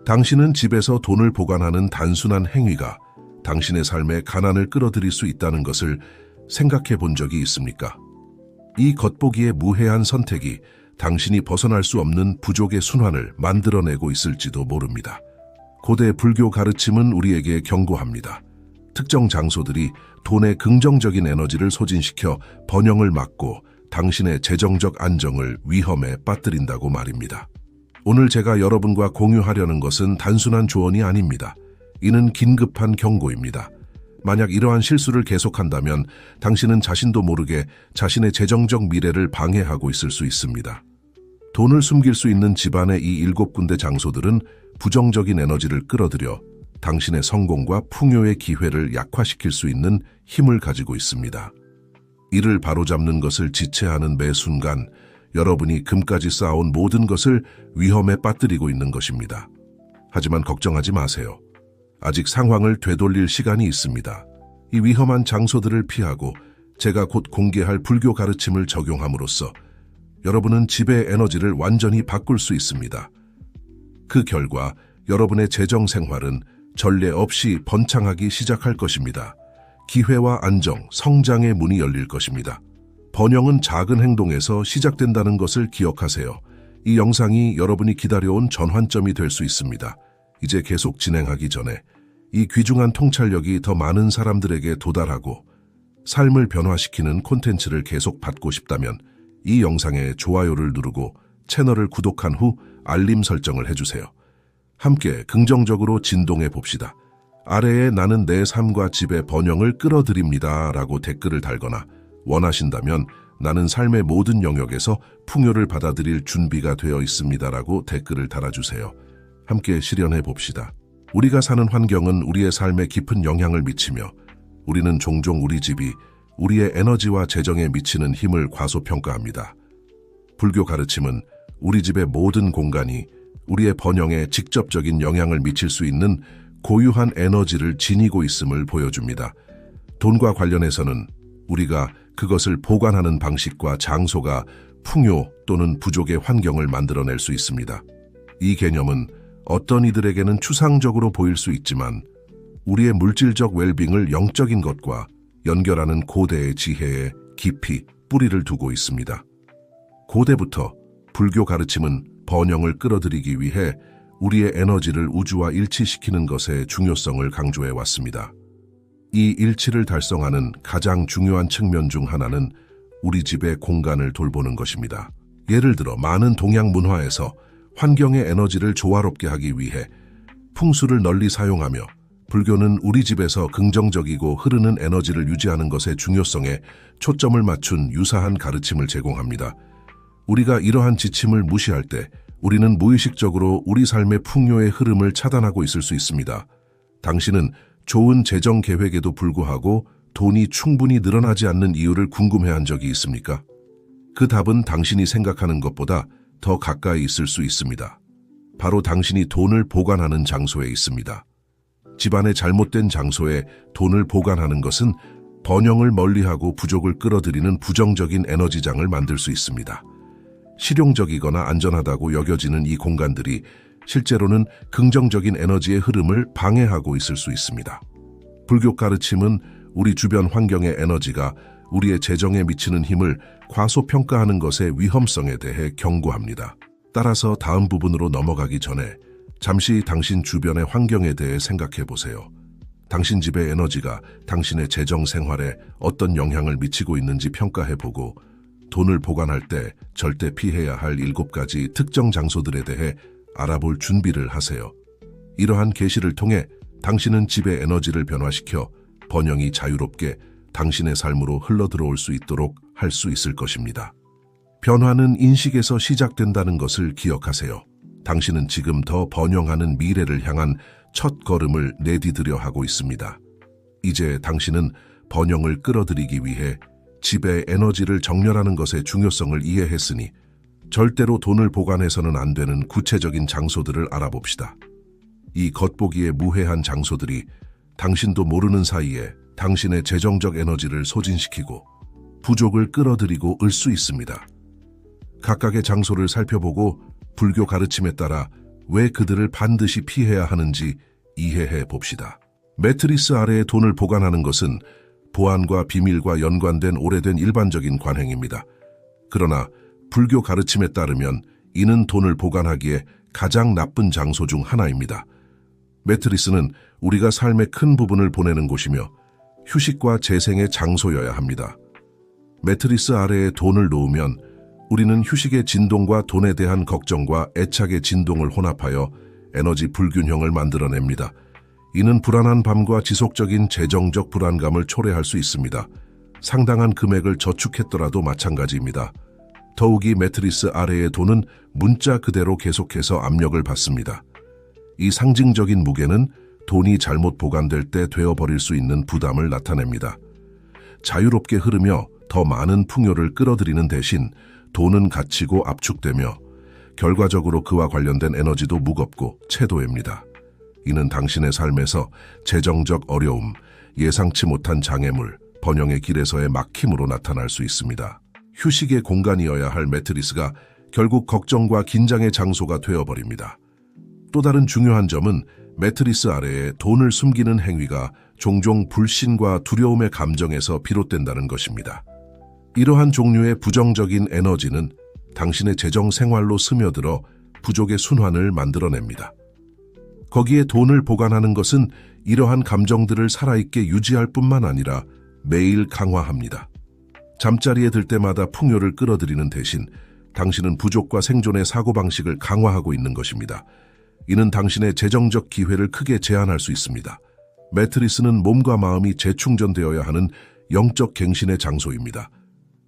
당신은 집에서 돈을 보관하는 단순한 행위가 당신의 삶에 가난을 끌어들일 수 있다는 것을 생각해 본 적이 있습니까? 이 겉보기에 무해한 선택이 당신이 벗어날 수 없는 부족의 순환을 만들어내고 있을지도 모릅니다. 고대 불교 가르침은 우리에게 경고합니다. 특정 장소들이 돈의 긍정적인 에너지를 소진시켜 번영을 막고 당신의 재정적 안정을 위험에 빠뜨린다고 말입니다. 오늘 제가 여러분과 공유하려는 것은 단순한 조언이 아닙니다. 이는 긴급한 경고입니다. 만약 이러한 실수를 계속한다면 당신은 자신도 모르게 자신의 재정적 미래를 방해하고 있을 수 있습니다. 돈을 숨길 수 있는 집안의 이 7군데 장소들은 부정적인 에너지를 끌어들여 당신의 성공과 풍요의 기회를 약화시킬 수 있는 힘을 가지고 있습니다. 이를 바로잡는 것을 지체하는 매 순간 여러분이 금까지 쌓아온 모든 것을 위험에 빠뜨리고 있는 것입니다. 하지만 걱정하지 마세요. 아직 상황을 되돌릴 시간이 있습니다. 이 위험한 장소들을 피하고 제가 곧 공개할 불교 가르침을 적용함으로써 여러분은 집의 에너지를 완전히 바꿀 수 있습니다. 그 결과 여러분의 재정 생활은 전례 없이 번창하기 시작할 것입니다. 기회와 안정, 성장의 문이 열릴 것입니다. 번영은 작은 행동에서 시작된다는 것을 기억하세요. 이 영상이 여러분이 기다려온 전환점이 될 수 있습니다. 이제 계속 진행하기 전에 이 귀중한 통찰력이 더 많은 사람들에게 도달하고 삶을 변화시키는 콘텐츠를 계속 받고 싶다면 이 영상에 좋아요를 누르고 채널을 구독한 후 알림 설정을 해주세요. 함께 긍정적으로 진동해 봅시다. 아래에 나는 내 삶과 집의 번영을 끌어들입니다 라고 댓글을 달거나 원하신다면 나는 삶의 모든 영역에서 풍요를 받아들일 준비가 되어 있습니다 라고 댓글을 달아주세요. 함께 실현해 봅시다. 우리가 사는 환경은 우리의 삶에 깊은 영향을 미치며 우리는 종종 우리 집이 우리의 에너지와 재정에 미치는 힘을 과소평가합니다. 불교 가르침은 우리 집의 모든 공간이 우리의 번영에 직접적인 영향을 미칠 수 있는 고유한 에너지를 지니고 있음을 보여줍니다. 돈과 관련해서는 우리가 그것을 보관하는 방식과 장소가 풍요 또는 부족의 환경을 만들어낼 수 있습니다. 이 개념은 어떤 이들에게는 추상적으로 보일 수 있지만 우리의 물질적 웰빙을 영적인 것과 연결하는 고대의 지혜에 깊이 뿌리를 두고 있습니다. 고대부터 불교 가르침은 번영을 끌어들이기 위해 우리의 에너지를 우주와 일치시키는 것의 중요성을 강조해 왔습니다. 이 일치를 달성하는 가장 중요한 측면 중 하나는 우리 집의 공간을 돌보는 것입니다. 예를 들어 많은 동양 문화에서 환경의 에너지를 조화롭게 하기 위해 풍수를 널리 사용하며 불교는 우리 집에서 긍정적이고 흐르는 에너지를 유지하는 것의 중요성에 초점을 맞춘 유사한 가르침을 제공합니다. 우리가 이러한 지침을 무시할 때 우리는 무의식적으로 우리 삶의 풍요의 흐름을 차단하고 있을 수 있습니다. 당신은 좋은 재정 계획에도 불구하고 돈이 충분히 늘어나지 않는 이유를 궁금해한 적이 있습니까? 그 답은 당신이 생각하는 것보다 더 가까이 있을 수 있습니다. 바로 당신이 돈을 보관하는 장소에 있습니다. 집안의 잘못된 장소에 돈을 보관하는 것은 번영을 멀리하고 부족을 끌어들이는 부정적인 에너지장을 만들 수 있습니다. 실용적이거나 안전하다고 여겨지는 이 공간들이 실제로는 긍정적인 에너지의 흐름을 방해하고 있을 수 있습니다. 불교 가르침은 우리 주변 환경의 에너지가 우리의 재정에 미치는 힘을 과소평가하는 것의 위험성에 대해 경고합니다. 따라서 다음 부분으로 넘어가기 전에 잠시 당신 주변의 환경에 대해 생각해 보세요. 당신 집의 에너지가 당신의 재정 생활에 어떤 영향을 미치고 있는지 평가해 보고 돈을 보관할 때 절대 피해야 할 7가지 특정 장소들에 대해 알아볼 준비를 하세요. 이러한 계시를 통해 당신은 집의 에너지를 변화시켜 번영이 자유롭게 당신의 삶으로 흘러들어올 수 있도록 할 수 있을 것입니다. 변화는 인식에서 시작된다는 것을 기억하세요. 당신은 지금 더 번영하는 미래를 향한 첫 걸음을 내디디려 하고 있습니다. 이제 당신은 번영을 끌어들이기 위해 집의 에너지를 정렬하는 것의 중요성을 이해했으니 절대로 돈을 보관해서는 안 되는 구체적인 장소들을 알아봅시다. 이 겉보기에 무해한 장소들이 당신도 모르는 사이에 당신의 재정적 에너지를 소진시키고 부족을 끌어들이고 을 수 있습니다. 각각의 장소를 살펴보고 불교 가르침에 따라 왜 그들을 반드시 피해야 하는지 이해해 봅시다. 매트리스 아래에 돈을 보관하는 것은 보안과 비밀과 연관된 오래된 일반적인 관행입니다. 그러나 불교 가르침에 따르면 이는 돈을 보관하기에 가장 나쁜 장소 중 하나입니다. 매트리스는 우리가 삶의 큰 부분을 보내는 곳이며 휴식과 재생의 장소여야 합니다. 매트리스 아래에 돈을 놓으면 우리는 휴식의 진동과 돈에 대한 걱정과 애착의 진동을 혼합하여 에너지 불균형을 만들어냅니다. 이는 불안한 밤과 지속적인 재정적 불안감을 초래할 수 있습니다. 상당한 금액을 저축했더라도 마찬가지입니다. 더욱이 매트리스 아래의 돈은 문자 그대로 계속해서 압력을 받습니다. 이 상징적인 무게는 돈이 잘못 보관될 때 되어버릴 수 있는 부담을 나타냅니다. 자유롭게 흐르며 더 많은 풍요를 끌어들이는 대신 돈은 갇히고 압축되며 결과적으로 그와 관련된 에너지도 무겁고 채도입니다. 이는 당신의 삶에서 재정적 어려움, 예상치 못한 장애물, 번영의 길에서의 막힘으로 나타날 수 있습니다. 휴식의 공간이어야 할 매트리스가 결국 걱정과 긴장의 장소가 되어버립니다. 또 다른 중요한 점은 매트리스 아래에 돈을 숨기는 행위가 종종 불신과 두려움의 감정에서 비롯된다는 것입니다. 이러한 종류의 부정적인 에너지는 당신의 재정 생활로 스며들어 부족의 순환을 만들어냅니다. 거기에 돈을 보관하는 것은 이러한 감정들을 살아있게 유지할 뿐만 아니라 매일 강화합니다. 잠자리에 들 때마다 풍요를 끌어들이는 대신 당신은 부족과 생존의 사고방식을 강화하고 있는 것입니다. 이는 당신의 재정적 기회를 크게 제한할 수 있습니다. 매트리스는 몸과 마음이 재충전되어야 하는 영적 갱신의 장소입니다.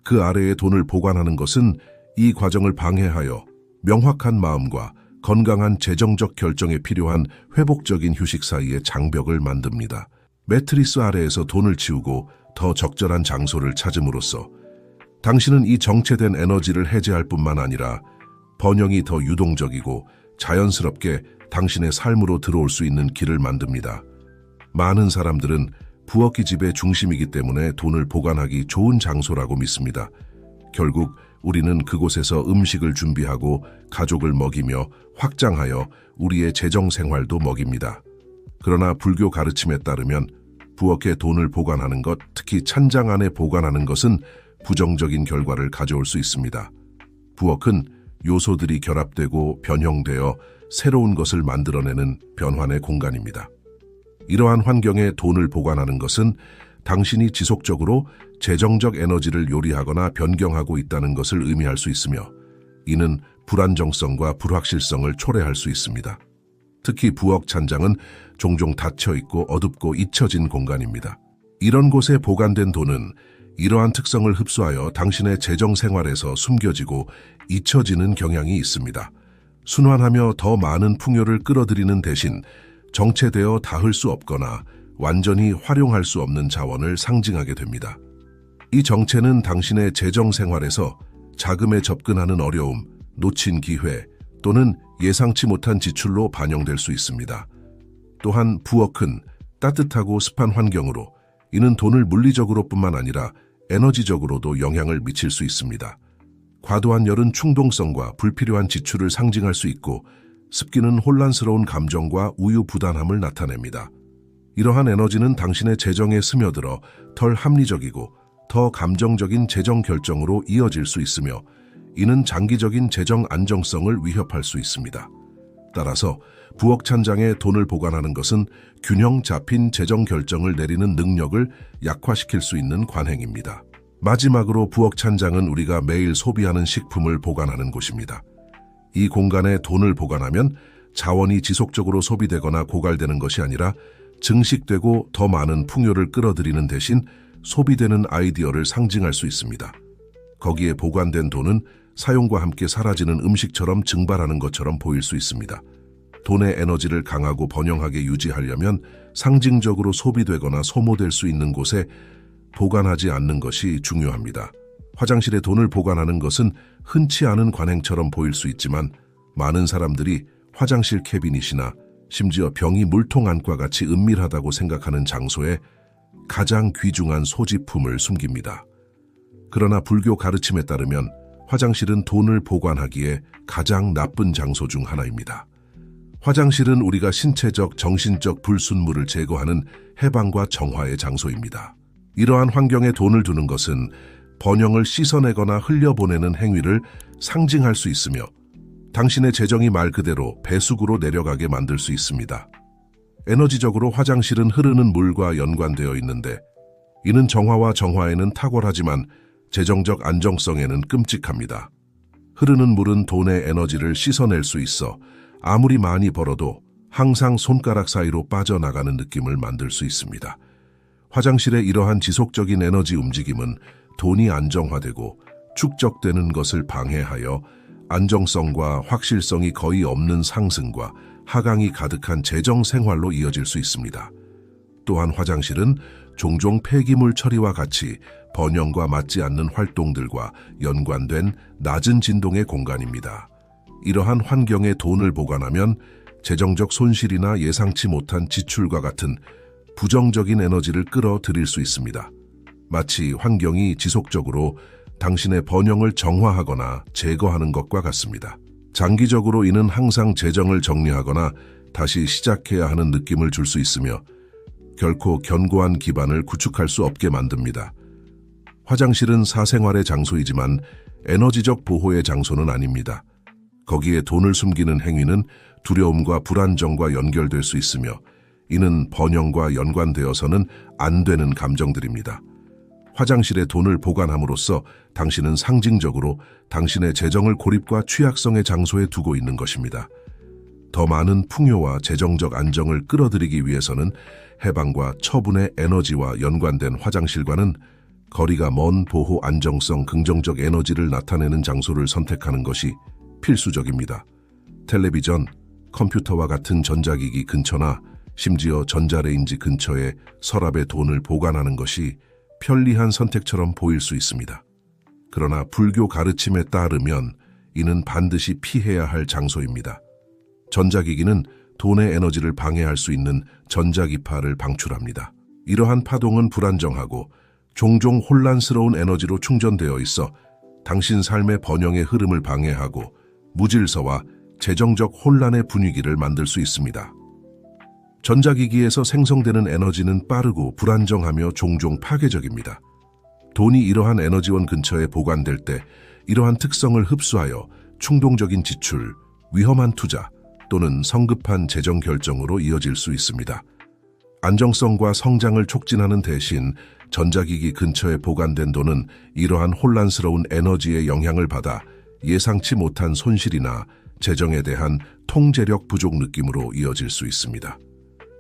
그 아래에 돈을 보관하는 것은 이 과정을 방해하여 명확한 마음과 건강한 재정적 결정에 필요한 회복적인 휴식 사이에 장벽을 만듭니다. 매트리스 아래에서 돈을 치우고 더 적절한 장소를 찾음으로써 당신은 이 정체된 에너지를 해제할 뿐만 아니라 번영이 더 유동적이고 자연스럽게 당신의 삶으로 들어올 수 있는 길을 만듭니다. 많은 사람들은 부엌이 집의 중심이기 때문에 돈을 보관하기 좋은 장소라고 믿습니다. 결국 우리는 그곳에서 음식을 준비하고 가족을 먹이며 확장하여 우리의 재정 생활도 먹입니다. 그러나 불교 가르침에 따르면 부엌에 돈을 보관하는 것, 특히 찬장 안에 보관하는 것은 부정적인 결과를 가져올 수 있습니다. 부엌은 요소들이 결합되고 변형되어 새로운 것을 만들어내는 변환의 공간입니다. 이러한 환경에 돈을 보관하는 것은 당신이 지속적으로 재정적 에너지를 요리하거나 변경하고 있다는 것을 의미할 수 있으며 이는 불안정성과 불확실성을 초래할 수 있습니다. 특히 부엌 찬장은 종종 닫혀있고 어둡고 잊혀진 공간입니다. 이런 곳에 보관된 돈은 이러한 특성을 흡수하여 당신의 재정 생활에서 숨겨지고 잊혀지는 경향이 있습니다. 순환하며 더 많은 풍요를 끌어들이는 대신 정체되어 닿을 수 없거나 완전히 활용할 수 없는 자원을 상징하게 됩니다. 이 정체는 당신의 재정 생활에서 자금에 접근하는 어려움, 놓친 기회 또는 예상치 못한 지출로 반영될 수 있습니다. 또한 부엌은 따뜻하고 습한 환경으로 이는 돈을 물리적으로뿐만 아니라 에너지적으로도 영향을 미칠 수 있습니다. 과도한 열은 충동성과 불필요한 지출을 상징할 수 있고 습기는 혼란스러운 감정과 우유부단함을 나타냅니다. 이러한 에너지는 당신의 재정에 스며들어 덜 합리적이고 더 감정적인 재정 결정으로 이어질 수 있으며 이는 장기적인 재정 안정성을 위협할 수 있습니다. 따라서 부엌 찬장에 돈을 보관하는 것은 균형 잡힌 재정 결정을 내리는 능력을 약화시킬 수 있는 관행입니다. 마지막으로 부엌 찬장은 우리가 매일 소비하는 식품을 보관하는 곳입니다. 이 공간에 돈을 보관하면 자원이 지속적으로 소비되거나 고갈되는 것이 아니라 증식되고 더 많은 풍요를 끌어들이는 대신 소비되는 아이디어를 상징할 수 있습니다. 거기에 보관된 돈은 사용과 함께 사라지는 음식처럼 증발하는 것처럼 보일 수 있습니다. 돈의 에너지를 강하고 번영하게 유지하려면 상징적으로 소비되거나 소모될 수 있는 곳에 보관하지 않는 것이 중요합니다. 화장실에 돈을 보관하는 것은 흔치 않은 관행처럼 보일 수 있지만 많은 사람들이 화장실 캐비닛이나 심지어 병이 물통 안과 같이 은밀하다고 생각하는 장소에 가장 귀중한 소지품을 숨깁니다. 그러나 불교 가르침에 따르면 화장실은 돈을 보관하기에 가장 나쁜 장소 중 하나입니다. 화장실은 우리가 신체적, 정신적 불순물을 제거하는 해방과 정화의 장소입니다. 이러한 환경에 돈을 두는 것은 번영을 씻어내거나 흘려보내는 행위를 상징할 수 있으며 당신의 재정이 말 그대로 배수구로 내려가게 만들 수 있습니다. 에너지적으로 화장실은 흐르는 물과 연관되어 있는데 이는 정화와 정화에는 탁월하지만 재정적 안정성에는 끔찍합니다. 흐르는 물은 돈의 에너지를 씻어낼 수 있어 아무리 많이 벌어도 항상 손가락 사이로 빠져나가는 느낌을 만들 수 있습니다. 화장실의 이러한 지속적인 에너지 움직임은 돈이 안정화되고 축적되는 것을 방해하여 안정성과 확실성이 거의 없는 상승과 하강이 가득한 재정 생활로 이어질 수 있습니다. 또한 화장실은 종종 폐기물 처리와 같이 번영과 맞지 않는 활동들과 연관된 낮은 진동의 공간입니다. 이러한 환경에 돈을 보관하면 재정적 손실이나 예상치 못한 지출과 같은 부정적인 에너지를 끌어들일 수 있습니다. 마치 환경이 지속적으로 당신의 번영을 정화하거나 제거하는 것과 같습니다. 장기적으로 이는 항상 재정을 정리하거나 다시 시작해야 하는 느낌을 줄 수 있으며 결코 견고한 기반을 구축할 수 없게 만듭니다. 화장실은 사생활의 장소이지만 에너지적 보호의 장소는 아닙니다. 거기에 돈을 숨기는 행위는 두려움과 불안정과 연결될 수 있으며 이는 번영과 연관되어서는 안 되는 감정들입니다. 화장실에 돈을 보관함으로써 당신은 상징적으로 당신의 재정을 고립과 취약성의 장소에 두고 있는 것입니다. 더 많은 풍요와 재정적 안정을 끌어들이기 위해서는 해방과 처분의 에너지와 연관된 화장실과는 거리가 먼 보호 안정성 긍정적 에너지를 나타내는 장소를 선택하는 것이 필수적입니다. 텔레비전, 컴퓨터와 같은 전자기기 근처나 심지어 전자레인지 근처에 서랍에 돈을 보관하는 것이 편리한 선택처럼 보일 수 있습니다. 그러나 불교 가르침에 따르면 이는 반드시 피해야 할 장소입니다. 전자기기는 돈의 에너지를 방해할 수 있는 전자기파를 방출합니다. 이러한 파동은 불안정하고 종종 혼란스러운 에너지로 충전되어 있어 당신 삶의 번영의 흐름을 방해하고 무질서와 재정적 혼란의 분위기를 만들 수 있습니다. 전자기기에서 생성되는 에너지는 빠르고 불안정하며 종종 파괴적입니다. 돈이 이러한 에너지원 근처에 보관될 때 이러한 특성을 흡수하여 충동적인 지출, 위험한 투자 또는 성급한 재정 결정으로 이어질 수 있습니다. 안정성과 성장을 촉진하는 대신 전자기기 근처에 보관된 돈은 이러한 혼란스러운 에너지의 영향을 받아 예상치 못한 손실이나 재정에 대한 통제력 부족 느낌으로 이어질 수 있습니다.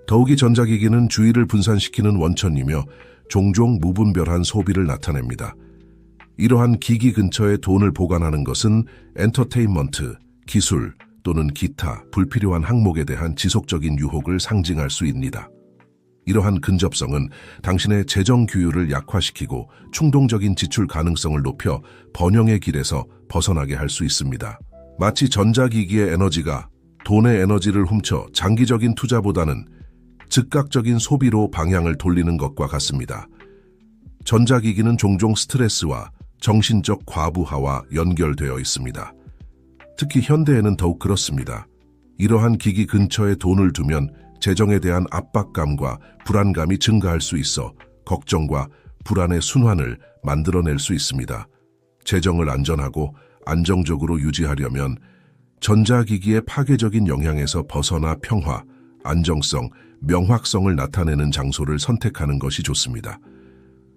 더욱이 전자기기는 주의를 분산시키는 원천이며 종종 무분별한 소비를 나타냅니다. 이러한 기기 근처에 돈을 보관하는 것은 엔터테인먼트, 기술 또는 기타 불필요한 항목에 대한 지속적인 유혹을 상징할 수 있습니다. 이러한 근접성은 당신의 재정 규율을 약화시키고 충동적인 지출 가능성을 높여 번영의 길에서 벗어나게 할 수 있습니다. 마치 전자기기의 에너지가 돈의 에너지를 훔쳐 장기적인 투자보다는 즉각적인 소비로 방향을 돌리는 것과 같습니다. 전자기기는 종종 스트레스와 정신적 과부하와 연결되어 있습니다. 특히 현대에는 더욱 그렇습니다. 이러한 기기 근처에 돈을 두면 재정에 대한 압박감과 불안감이 증가할 수 있어 걱정과 불안의 순환을 만들어낼 수 있습니다. 재정을 안전하고 안정적으로 유지하려면 전자기기의 파괴적인 영향에서 벗어나 평화, 안정성, 명확성을 나타내는 장소를 선택하는 것이 좋습니다.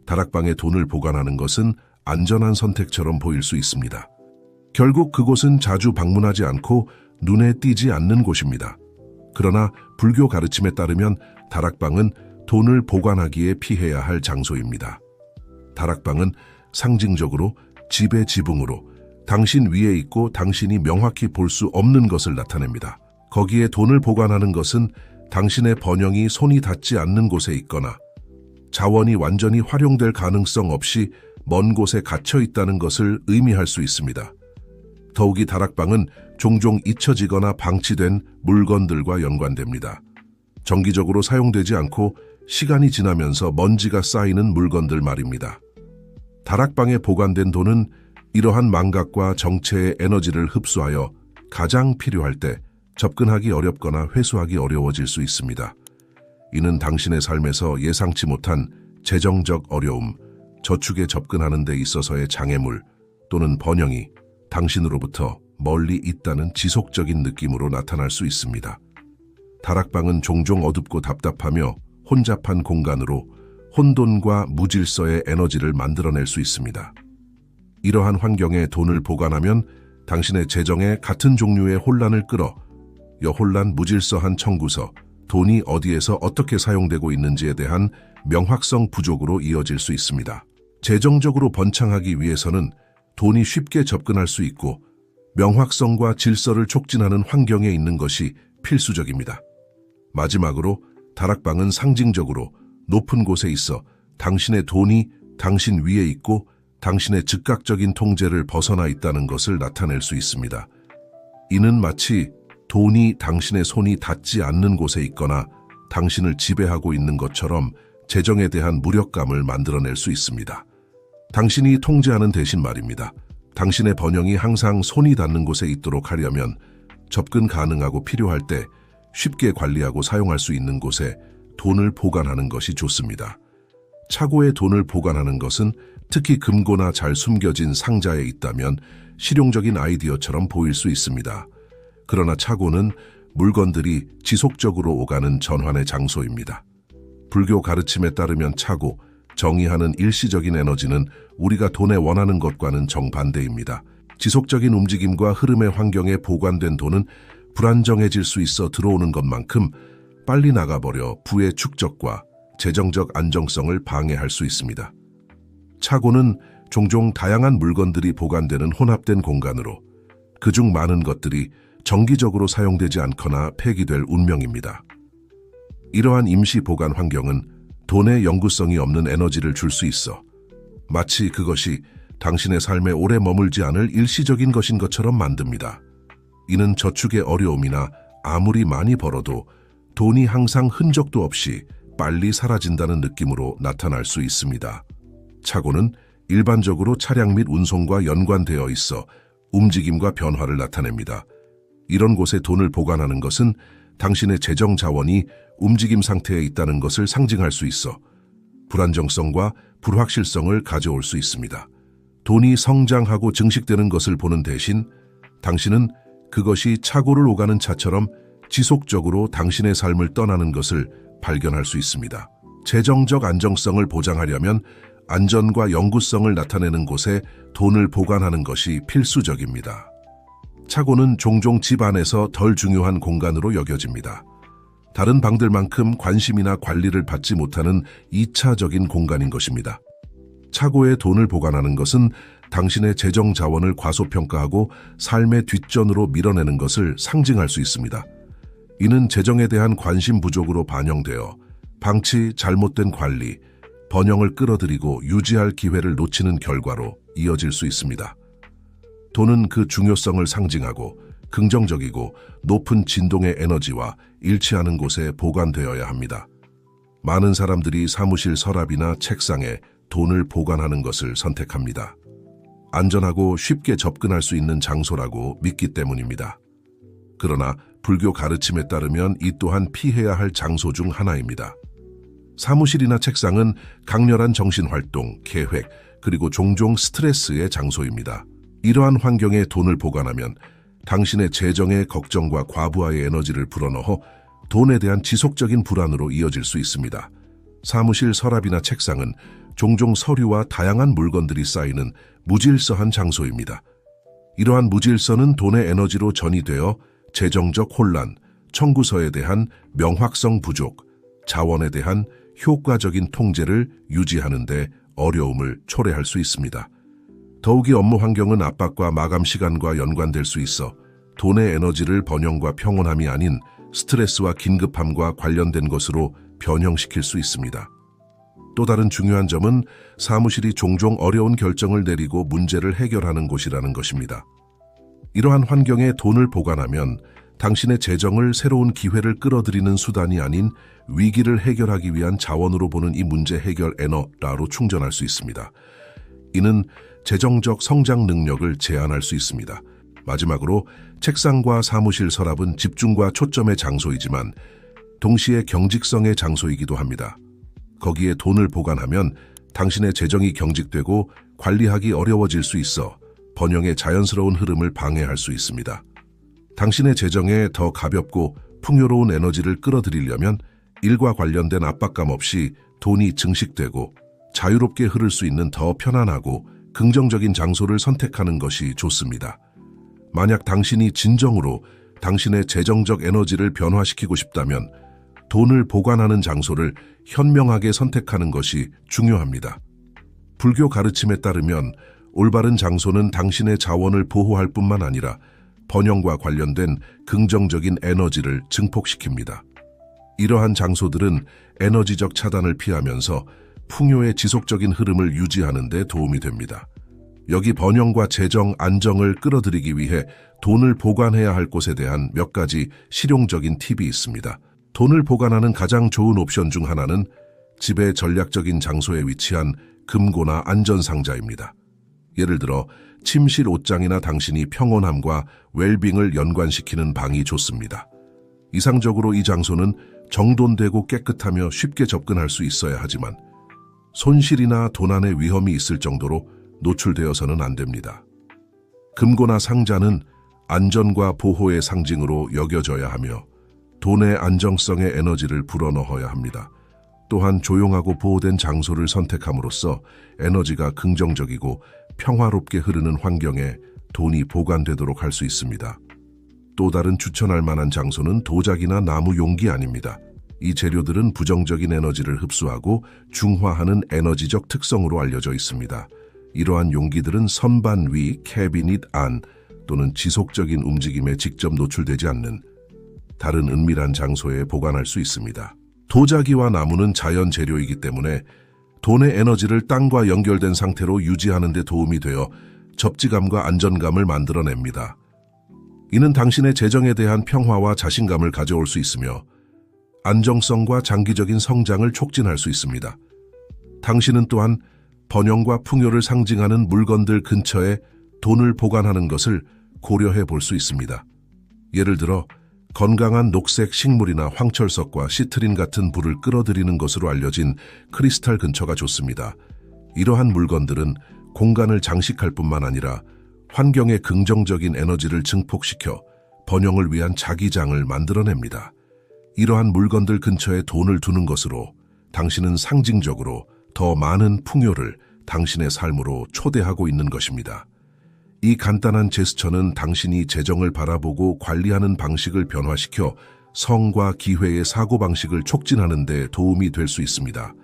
다락방에 돈을 보관하는 것은 안전한 선택처럼 보일 수 있습니다. 결국 그곳은 자주 방문하지 않고 눈에 띄지 않는 곳입니다. 그러나 불교 가르침에 따르면 다락방은 돈을 보관하기에 피해야 할 장소입니다. 다락방은 상징적으로 지배 지붕으로 당신 위에 있고 당신이 명확히 볼 수 없는 것을 나타냅니다. 거기에 돈을 보관하는 것은 당신의 번영이 손이 닿지 않는 곳에 있거나 자원이 완전히 활용될 가능성 없이 먼 곳에 갇혀 있다는 것을 의미할 수 있습니다. 더욱이 다락방은 종종 잊혀지거나 방치된 물건들과 연관됩니다. 정기적으로 사용되지 않고 시간이 지나면서 먼지가 쌓이는 물건들 말입니다. 다락방에 보관된 돈은 이러한 망각과 정체의 에너지를 흡수하여 가장 필요할 때 접근하기 어렵거나 회수하기 어려워질 수 있습니다. 이는 당신의 삶에서 예상치 못한 재정적 어려움, 저축에 접근하는 데 있어서의 장애물 또는 번영이 당신으로부터 멀리 있다는 지속적인 느낌으로 나타날 수 있습니다. 다락방은 종종 어둡고 답답하며 혼잡한 공간으로 혼돈과 무질서의 에너지를 만들어낼 수 있습니다. 이러한 환경에 돈을 보관하면 당신의 재정에 같은 종류의 혼란을 끌어 여혼란 무질서한 청구서, 돈이 어디에서 어떻게 사용되고 있는지에 대한 명확성 부족으로 이어질 수 있습니다. 재정적으로 번창하기 위해서는 돈이 쉽게 접근할 수 있고 명확성과 질서를 촉진하는 환경에 있는 것이 필수적입니다. 마지막으로 다락방은 상징적으로 높은 곳에 있어 당신의 돈이 당신 위에 있고 당신의 즉각적인 통제를 벗어나 있다는 것을 나타낼 수 있습니다. 이는 마치 돈이 당신의 손이 닿지 않는 곳에 있거나 당신을 지배하고 있는 것처럼 재정에 대한 무력감을 만들어낼 수 있습니다. 당신이 통제하는 대신 말입니다. 당신의 번영이 항상 손이 닿는 곳에 있도록 하려면 접근 가능하고 필요할 때 쉽게 관리하고 사용할 수 있는 곳에 돈을 보관하는 것이 좋습니다. 차고에 돈을 보관하는 것은 특히 금고나 잘 숨겨진 상자에 있다면 실용적인 아이디어처럼 보일 수 있습니다. 그러나 차고는 물건들이 지속적으로 오가는 전환의 장소입니다. 불교 가르침에 따르면 차고, 정의하는 일시적인 에너지는 우리가 돈에 원하는 것과는 정반대입니다. 지속적인 움직임과 흐름의 환경에 보관된 돈은 불안정해질 수 있어 들어오는 것만큼 빨리 나가버려 부의 축적과 재정적 안정성을 방해할 수 있습니다. 차고는 종종 다양한 물건들이 보관되는 혼합된 공간으로 그중 많은 것들이 정기적으로 사용되지 않거나 폐기될 운명입니다. 이러한 임시 보관 환경은 돈의 영구성이 없는 에너지를 줄 수 있어 마치 그것이 당신의 삶에 오래 머물지 않을 일시적인 것인 것처럼 만듭니다. 이는 저축의 어려움이나 아무리 많이 벌어도 돈이 항상 흔적도 없이 빨리 사라진다는 느낌으로 나타날 수 있습니다. 차고는 일반적으로 차량 및 운송과 연관되어 있어 움직임과 변화를 나타냅니다. 이런 곳에 돈을 보관하는 것은 당신의 재정 자원이 움직임 상태에 있다는 것을 상징할 수 있어 불안정성과 불확실성을 가져올 수 있습니다. 돈이 성장하고 증식되는 것을 보는 대신 당신은 그것이 차고를 오가는 차처럼 지속적으로 당신의 삶을 떠나는 것을 발견할 수 있습니다. 재정적 안정성을 보장하려면 안전과 영구성을 나타내는 곳에 돈을 보관하는 것이 필수적입니다. 차고는 종종 집 안에서 덜 중요한 공간으로 여겨집니다. 다른 방들만큼 관심이나 관리를 받지 못하는 2차적인 공간인 것입니다. 차고에 돈을 보관하는 것은 당신의 재정 자원을 과소평가하고 삶의 뒷전으로 밀어내는 것을 상징할 수 있습니다. 이는 재정에 대한 관심 부족으로 반영되어 방치, 잘못된 관리, 번영을 끌어들이고 유지할 기회를 놓치는 결과로 이어질 수 있습니다. 돈은 그 중요성을 상징하고 긍정적이고 높은 진동의 에너지와 일치하는 곳에 보관되어야 합니다. 많은 사람들이 사무실 서랍이나 책상에 돈을 보관하는 것을 선택합니다. 안전하고 쉽게 접근할 수 있는 장소라고 믿기 때문입니다. 그러나 불교 가르침에 따르면 이 또한 피해야 할 장소 중 하나입니다. 사무실이나 책상은 강렬한 정신활동, 계획, 그리고 종종 스트레스의 장소입니다. 이러한 환경에 돈을 보관하면 당신의 재정의 걱정과 과부하의 에너지를 불어넣어 돈에 대한 지속적인 불안으로 이어질 수 있습니다. 사무실 서랍이나 책상은 종종 서류와 다양한 물건들이 쌓이는 무질서한 장소입니다. 이러한 무질서는 돈의 에너지로 전이되어 재정적 혼란, 청구서에 대한 명확성 부족, 자원에 대한 효과적인 통제를 유지하는 데 어려움을 초래할 수 있습니다. 더욱이 업무 환경은 압박과 마감 시간과 연관될 수 있어 돈의 에너지를 번영과 평온함이 아닌 스트레스와 긴급함과 관련된 것으로 변형시킬 수 있습니다. 또 다른 중요한 점은 사무실이 종종 어려운 결정을 내리고 문제를 해결하는 곳이라는 것입니다. 이러한 환경에 돈을 보관하면 당신의 재정을 새로운 기회를 끌어들이는 수단이 아닌 위기를 해결하기 위한 자원으로 보는 이 문제 해결 에너라로 충전할 수 있습니다. 이는 재정적 성장 능력을 제한할 수 있습니다. 마지막으로 책상과 사무실 서랍은 집중과 초점의 장소이지만 동시에 경직성의 장소이기도 합니다. 거기에 돈을 보관하면 당신의 재정이 경직되고 관리하기 어려워질 수 있어 번영의 자연스러운 흐름을 방해할 수 있습니다. 당신의 재정에 더 가볍고 풍요로운 에너지를 끌어들이려면 일과 관련된 압박감 없이 돈이 증식되고 자유롭게 흐를 수 있는 더 편안하고 긍정적인 장소를 선택하는 것이 좋습니다. 만약 당신이 진정으로 당신의 재정적 에너지를 변화시키고 싶다면 돈을 보관하는 장소를 현명하게 선택하는 것이 중요합니다. 불교 가르침에 따르면 올바른 장소는 당신의 자원을 보호할 뿐만 아니라 번영과 관련된 긍정적인 에너지를 증폭시킵니다. 이러한 장소들은 에너지적 차단을 피하면서 풍요의 지속적인 흐름을 유지하는 데 도움이 됩니다. 여기 번영과 재정 안정을 끌어들이기 위해 돈을 보관해야 할 곳에 대한 몇 가지 실용적인 팁이 있습니다. 돈을 보관하는 가장 좋은 옵션 중 하나는 집의 전략적인 장소에 위치한 금고나 안전상자입니다. 예를 들어 침실 옷장이나 당신이 평온함과 웰빙을 연관시키는 방이 좋습니다. 이상적으로 이 장소는 정돈되고 깨끗하며 쉽게 접근할 수 있어야 하지만 손실이나 도난의 위험이 있을 정도로 노출되어서는 안 됩니다. 금고나 상자는 안전과 보호의 상징으로 여겨져야 하며 돈의 안정성의 에너지를 불어넣어야 합니다. 또한 조용하고 보호된 장소를 선택함으로써 에너지가 긍정적이고 평화롭게 흐르는 환경에 돈이 보관되도록 할 수 있습니다. 또 다른 추천할 만한 장소는 도자기나 나무 용기 아닙니다. 이 재료들은 부정적인 에너지를 흡수하고 중화하는 에너지적 특성으로 알려져 있습니다. 이러한 용기들은 선반 위, 캐비닛 안 또는 지속적인 움직임에 직접 노출되지 않는 다른 은밀한 장소에 보관할 수 있습니다. 도자기와 나무는 자연 재료이기 때문에 돈의 에너지를 땅과 연결된 상태로 유지하는 데 도움이 되어 접지감과 안전감을 만들어냅니다. 이는 당신의 재정에 대한 평화와 자신감을 가져올 수 있으며 안정성과 장기적인 성장을 촉진할 수 있습니다. 당신은 또한 번영과 풍요를 상징하는 물건들 근처에 돈을 보관하는 것을 고려해 볼 수 있습니다. 예를 들어 건강한 녹색 식물이나 황철석과 시트린 같은 불을 끌어들이는 것으로 알려진 크리스탈 근처가 좋습니다. 이러한 물건들은 공간을 장식할 뿐만 아니라 환경의 긍정적인 에너지를 증폭시켜 번영을 위한 자기장을 만들어냅니다. 이러한 물건들 근처에 돈을 두는 것으로 당신은 상징적으로 더 많은 풍요를 당신의 삶으로 초대하고 있는 것입니다. 이 간단한 제스처는 당신이 재정을 바라보고 관리하는 방식을 변화시켜 성과 기회의 사고방식을 촉진하는 데 도움이 될 수 있습니다.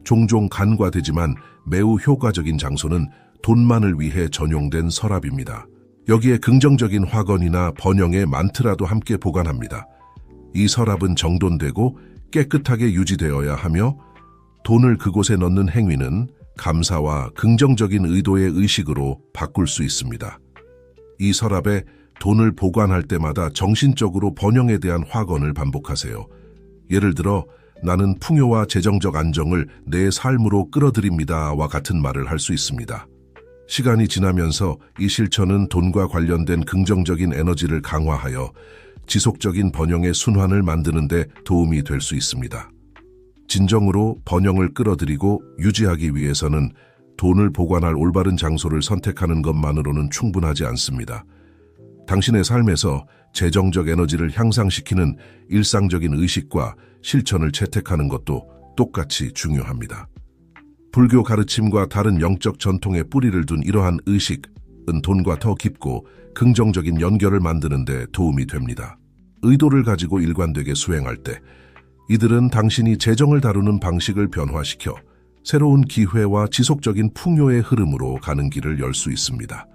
종종 간과되지만 매우 효과적인 장소는 돈만을 위해 전용된 서랍입니다. 여기에 긍정적인 화건이나 번영의 만트라도 함께 보관합니다. 이 서랍은 정돈되고 깨끗하게 유지되어야 하며 돈을 그곳에 넣는 행위는 감사와 긍정적인 의도의 의식으로 바꿀 수 있습니다. 이 서랍에 돈을 보관할 때마다 정신적으로 번영에 대한 화건을 반복하세요. 예를 들어 나는 풍요와 재정적 안정을 내 삶으로 끌어들입니다와 같은 말을 할 수 있습니다. 시간이 지나면서 이 실천은 돈과 관련된 긍정적인 에너지를 강화하여 지속적인 번영의 순환을 만드는 데 도움이 될 수 있습니다. 진정으로 번영을 끌어들이고 유지하기 위해서는 돈을 보관할 올바른 장소를 선택하는 것만으로는 충분하지 않습니다. 당신의 삶에서 재정적 에너지를 향상시키는 일상적인 의식과 실천을 채택하는 것도 똑같이 중요합니다. 불교 가르침과 다른 영적 전통의 뿌리를 둔 이러한 의식은 돈과 더 깊고 긍정적인 연결을 만드는 데 도움이 됩니다. 의도를 가지고 일관되게 수행할 때 이들은 당신이 재정을 다루는 방식을 변화시켜 새로운 기회와 지속적인 풍요의 흐름으로 가는 길을 열 수 있습니다.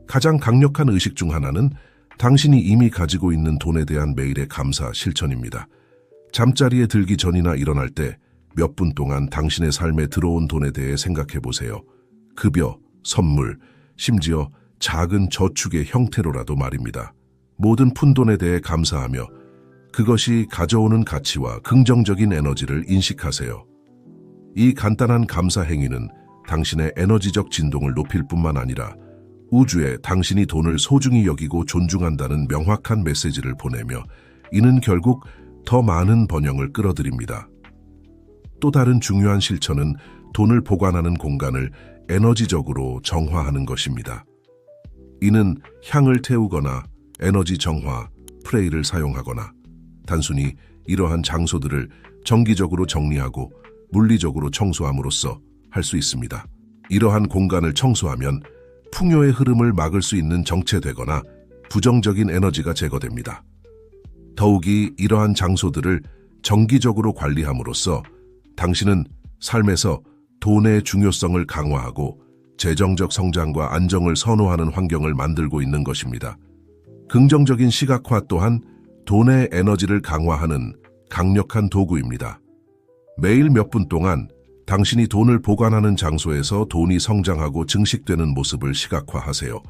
가장 강력한 의식 중 하나는 당신이 이미 가지고 있는 돈에 대한 매일의 감사 실천입니다. 잠자리에 들기 전이나 일어날 때 몇 분 동안 당신의 삶에 들어온 돈에 대해 생각해 보세요. 급여, 선물, 심지어 작은 저축의 형태로라도 말입니다. 모든 푼돈에 대해 감사하며 그것이 가져오는 가치와 긍정적인 에너지를 인식하세요. 이 간단한 감사 행위는 당신의 에너지적 진동을 높일 뿐만 아니라 우주에 당신이 돈을 소중히 여기고 존중한다는 명확한 메시지를 보내며 이는 결국 더 많은 번영을 끌어들입니다. 또 다른 중요한 실천은 돈을 보관하는 공간을 에너지적으로 정화하는 것입니다. 이는 향을 태우거나 에너지 정화, 프레이를 사용하거나 단순히 이러한 장소들을 정기적으로 정리하고 물리적으로 청소함으로써 할 수 있습니다. 이러한 공간을 청소하면 풍요의 흐름을 막을 수 있는 정체되거나 부정적인 에너지가 제거됩니다. 더욱이 이러한 장소들을 정기적으로 관리함으로써 당신은 삶에서 돈의 중요성을 강화하고 재정적 성장과 안정을 선호하는 환경을 만들고 있는 것입니다. 긍정적인 시각화 또한 돈의 에너지를 강화하는 강력한 도구입니다. 매일 몇 분 동안 당신이 돈을 보관하는 장소에서 돈이 성장하고 증식되는 모습을 시각화하세요.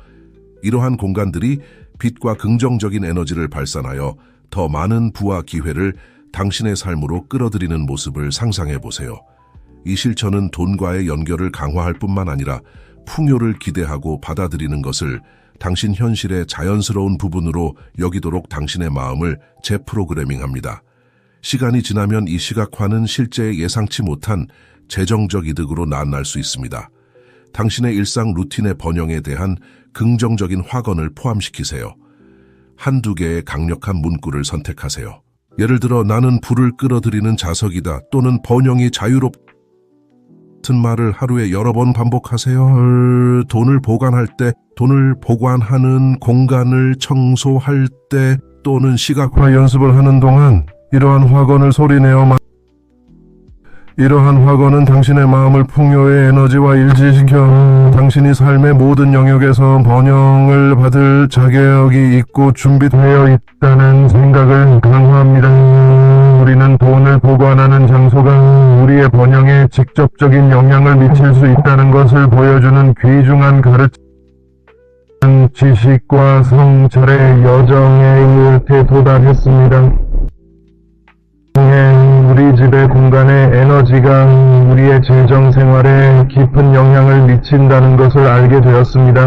이러한 공간들이 빛과 긍정적인 에너지를 발산하여 더 많은 부와 기회를 당신의 삶으로 끌어들이는 모습을 상상해 보세요. 이 실천은 돈과의 연결을 강화할 뿐만 아니라 풍요를 기대하고 받아들이는 것을 당신 현실의 자연스러운 부분으로 여기도록 당신의 마음을 재프로그래밍합니다. 시간이 지나면 이 시각화는 실제 예상치 못한 재정적 이득으로 나아날 수 있습니다. 당신의 일상 루틴의 번영에 대한 긍정적인 확언을 포함시키세요. 한두 개의 강력한 문구를 선택하세요. 예를 들어 나는 부를 끌어들이는 자석이다 또는 번영이 자유롭 같은 말을 하루에 여러 번 반복하세요. 돈을 보관할 때, 돈을 보관하는 공간을 청소할 때 또는 시각화 연습을 하는 동안 이러한 확언을 소리내어 이러한 확언은 당신의 마음을 풍요의 에너지와 일치시켜 당신이 삶의 모든 영역에서 번영을 받을 자격이 있고 준비되어 있다는 생각을 강화합니다. 우리는 돈을 보관하는 장소가 우리의 번영에 직접적인 영향을 미칠 수 있다는 것을 보여주는 귀중한 가르침은 지식과 성찰의 여정의 끝에 도달했습니다. 우리 집의 공간의 에너지가 우리의 재정 생활에 깊은 영향을 미친다는 것을 알게 되었습니다.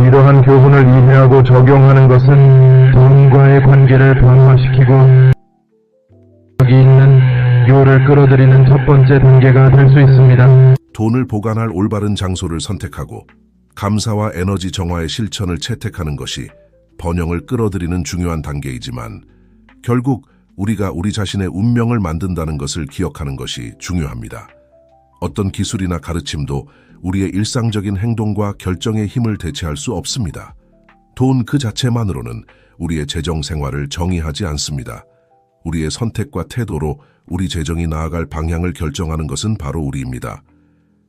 이러한 교훈을 이해하고 적용하는 것은 돈과의 관계를 변화시키고 여기 있는 요를 끌어들이는 첫 번째 단계가 될 수 있습니다. 돈을 보관할 올바른 장소를 선택하고 감사와 에너지 정화의 실천을 채택하는 것이 번영을 끌어들이는 중요한 단계이지만 결국 우리가 우리 자신의 운명을 만든다는 것을 기억하는 것이 중요합니다. 어떤 기술이나 가르침도 우리의 일상적인 행동과 결정의 힘을 대체할 수 없습니다. 돈 그 자체만으로는 우리의 재정 생활을 정의하지 않습니다. 우리의 선택과 태도로 우리 재정이 나아갈 방향을 결정하는 것은 바로 우리입니다.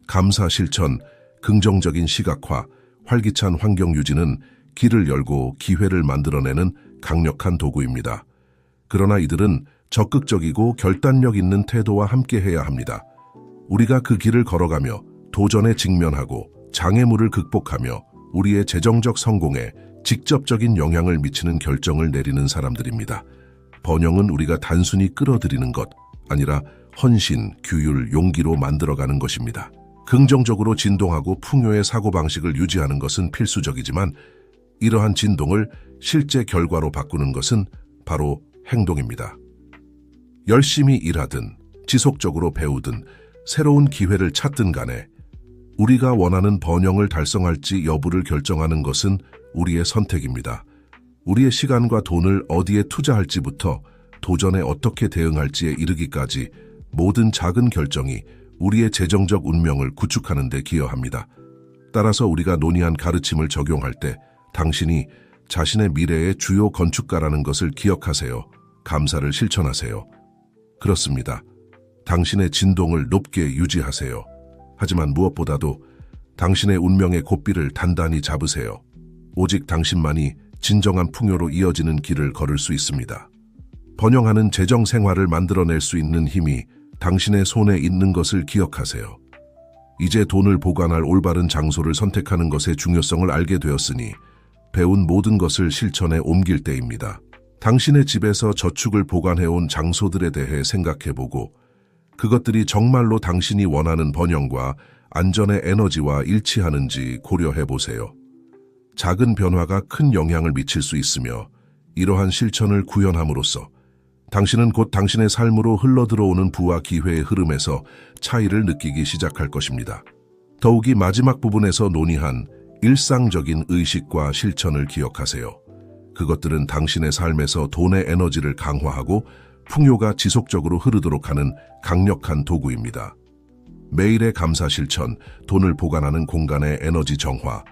감사 실천, 긍정적인 시각화, 활기찬 환경 유지는 길을 열고 기회를 만들어내는 강력한 도구입니다. 그러나 이들은 적극적이고 결단력 있는 태도와 함께해야 합니다. 우리가 그 길을 걸어가며 도전에 직면하고 장애물을 극복하며 우리의 재정적 성공에 직접적인 영향을 미치는 결정을 내리는 사람들입니다. 번영은 우리가 단순히 끌어들이는 것 아니라 헌신, 규율, 용기로 만들어가는 것입니다. 긍정적으로 진동하고 풍요의 사고방식을 유지하는 것은 필수적이지만 이러한 진동을 실제 결과로 바꾸는 것은 바로 행동입니다. 열심히 일하든 지속적으로 배우든 새로운 기회를 찾든 간에 우리가 원하는 번영을 달성할지 여부를 결정하는 것은 우리의 선택입니다. 우리의 시간과 돈을 어디에 투자할지부터 도전에 어떻게 대응할지에 이르기까지 모든 작은 결정이 우리의 재정적 운명을 구축하는 데 기여합니다. 따라서 우리가 논의한 가르침을 적용할 때 당신이 자신의 미래의 주요 건축가라는 것을 기억하세요. 감사를 실천하세요. 그렇습니다. 당신의 진동을 높게 유지하세요. 하지만 무엇보다도 당신의 운명의 고삐를 단단히 잡으세요. 오직 당신만이 진정한 풍요로 이어지는 길을 걸을 수 있습니다. 번영하는 재정 생활을 만들어낼 수 있는 힘이 당신의 손에 있는 것을 기억하세요. 이제 돈을 보관할 올바른 장소를 선택하는 것의 중요성을 알게 되었으니 배운 모든 것을 실천에 옮길 때입니다. 당신의 집에서 저축을 보관해온 장소들에 대해 생각해보고 그것들이 정말로 당신이 원하는 번영과 안전의 에너지와 일치하는지 고려해보세요. 작은 변화가 큰 영향을 미칠 수 있으며 이러한 실천을 구현함으로써 당신은 곧 당신의 삶으로 흘러들어오는 부와 기회의 흐름에서 차이를 느끼기 시작할 것입니다. 더욱이 마지막 부분에서 논의한 일상적인 의식과 실천을 기억하세요. 그것들은 당신의 삶에서 돈의 에너지를 강화하고 풍요가 지속적으로 흐르도록 하는 강력한 도구입니다. 매일의 감사 실천, 돈을 보관하는 공간의 에너지 정화,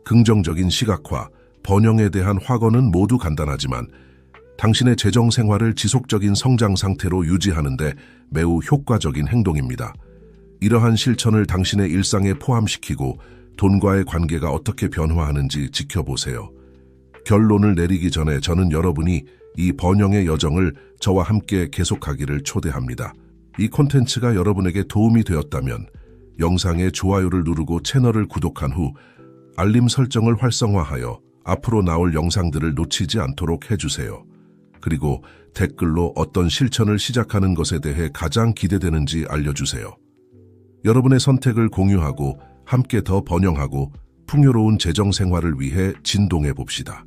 긍정적인 시각화, 번영에 대한 확언은 모두 간단하지만 당신의 재정 생활을 지속적인 성장 상태로 유지하는 데 매우 효과적인 행동입니다. 이러한 실천을 당신의 일상에 포함시키고 돈과의 관계가 어떻게 변화하는지 지켜보세요. 결론을 내리기 전에 저는 여러분이 이 번영의 여정을 저와 함께 계속하기를 초대합니다. 이 콘텐츠가 여러분에게 도움이 되었다면 영상에 좋아요를 누르고 채널을 구독한 후 알림 설정을 활성화하여 앞으로 나올 영상들을 놓치지 않도록 해주세요. 그리고 댓글로 어떤 실천을 시작하는 것에 대해 가장 기대되는지 알려주세요. 여러분의 선택을 공유하고 함께 더 번영하고 풍요로운 재정 생활을 위해 진동해 봅시다.